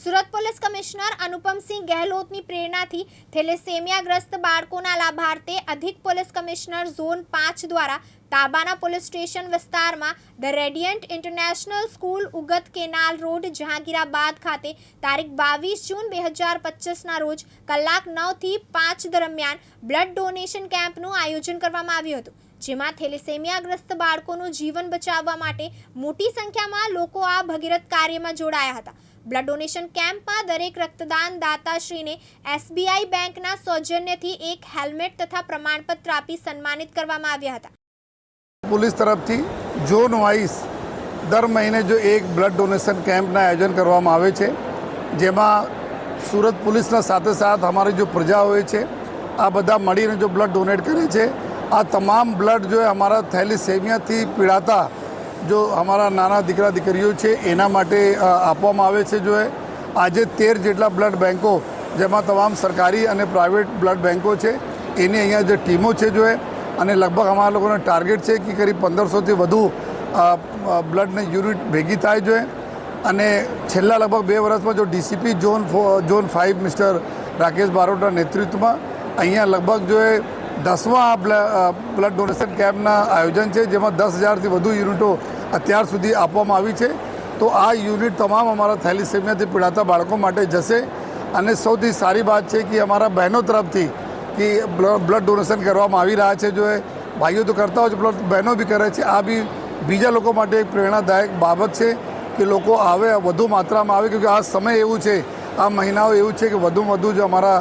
Surat police commissioner Anupamsinh ગહેલોતની પ્રેરણાથી થેલેસેમિયાગ્રસ્ત બાળકોના લાભાર્થે અધિક પોલીસ કમિશનર ઝોન 5 દ્વારા તાબાના પોલીસ સ્ટેશન વિસ્તારમાં the radiant international school Ugat canal road Jahangirabad ખાતે તારીખ 22 જૂન 2025ના રોજ કલાક 9 થી 5 દરમિયાન બ્લડ ડોનેશન કેમ્પનું આયોજન કરવામાં આવ્યું હતું, જેમાં થેલેસેમિયાગ્રસ્ત બાળકોનું જીવન બચાવવા માટે મોટી સંખ્યામાં લોકો આ ભગીરથ કાર્યમાં જોડાયા હતા। બ્લડ ડોનેશન કેમ્પમાં દરેક રક્તદાન દાતાશ્રીને SBI બેંકના સૌજન્યથી એક હેલ્મેટ તથા પ્રમાણપત્ર આપી સન્માનિત કરવામાં આવ્યા હતા। पुलिस तरफ थी जोन वाइज दर महीने जो एक ब्लड डोनेशन कैम्पना आयोजन करवामां आवे छे, जेमां सूरत पुलिसना साथे साथ हमारी जो प्रजा होय छे आ बधा मळीने जो ब्लड डोनेट करे छे। आ तमाम ब्लड जो है हमारा थैलेसेमिया थी पीड़ाता जो हमारा नाना दीकरा दीकरीओ छे एना माटे आपवामां आवे छे। जो है आज 13 जेटला ब्लड बैंको जेमां तमाम सरकारी अने प्राइवेट ब्लड बैंको छे एनी अहींया जे टीमो छे जो है અને લગભગ અમારા લોકોનો ટાર્ગેટ છે કે કરીબ 1500થી વધુ બ્લડની યુનિટ ભેગી થાય જોઈએ। અને છેલ્લા લગભગ 2 વર્ષમાં જો ડીસીપી ઝોન 5 મિસ્ટર રાકેશ બારોટના નેતૃત્વમાં અહીંયા લગભગ જો એ 10મા બ્લડ ડોનેશન કેમ્પના આયોજન છે, જેમાં 10,000થી વધુ યુનિટો અત્યાર સુધી આપવામાં આવી છે। તો આ યુનિટ તમામ અમારા થેલેસેમિયાથી પીડાતા બાળકો માટે જશે। અને સૌથી સારી વાત છે કે અમારા બહેનો તરફથી कि ब्लड डोनेशन करवामां आवी रहा है। जो है भाईओ तो करता हो ब्लड बहनों भी करे छे। आ भी बीजा लोको माटे एक प्रेरणादायक बाबत है कि लोग आवे वधु मात्रा में आवे, क्योंकि आ समय एवं है, आ महीनाओं एवं है कि वधु वधु जो हमारा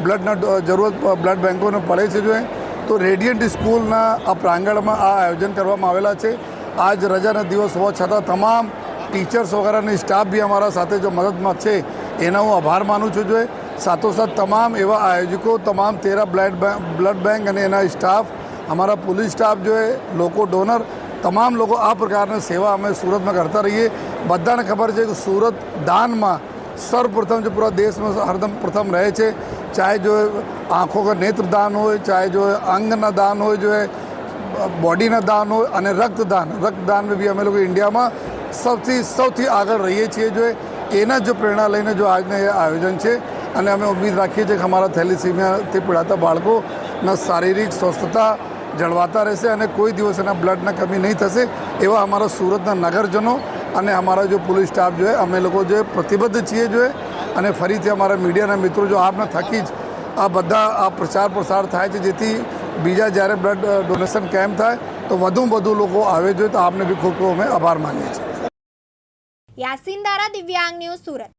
ब्लडना जरूरत ब्लड बैंकों ने पड़े है। जो है तो रेडियंट स्कूलना आ प्रांगण में आ आयोजन करवामां आवेला छे। आज रजाना दिवस होवा छतां तमाम टीचर्स वगैरह स्टाफ भी हमारा साथे जो मदद में है एना हूँ आभार मानु छूँ। जो है साथोसाथ तमाम एवं आयोजकों तमाम 13 ब्लड बैंक और एना स्टाफ हमारा पुलिस स्टाफ जो है लोको डोनर तमाम लोग आ प्रकार सेवा अमे सूरत में करता रहीए। बधाने खबर है कि सूरत दान में सर्वप्रथम जो पूरा देश में हरदम प्रथम रहे छे। चाहे जो आँखों का नेत्र दान हो, चाहे जो अंगना दान हो, जो है बॉडीना दान हो, और रक्तदान में भी अमे लोग इंडिया में सौथी आगळ रहीए छीए। जो है एना जो प्रेरणा लईने जो आज आयोजन है, અને અમે ઉમ્મીદ રાખીએ છીએ કે અમારા થેલેસેમિયાથી પીડાતા બાળકોના શારીરિક સ્વસ્થતા જળવાતા રહેશે અને કોઈ દિવસ એના બ્લડના કમી નહીં થશે એવા અમારા સુરતના નગરજનો અને અમારા જો પોલીસ સ્ટાફ જો અમે લોકો જે પ્રતિબદ્ધ છીએ જો અને ફરીથી અમારા મીડિયાના મિત્રો જો આપના થકી જ આ બધા આ પ્રચાર પ્રસાર થાય છે, જેથી બીજા જ્યારે બ્લડ ડોનેશન કેમ્પ થાય તો વધુમાં વધુ લોકો આવે જોઈએ। તો આપને બી ખૂબ ખૂબ અમે આભાર માનીએ છીએ। યાસીન દારા, દિવ્યાંગ ન્યૂઝ, સુરત।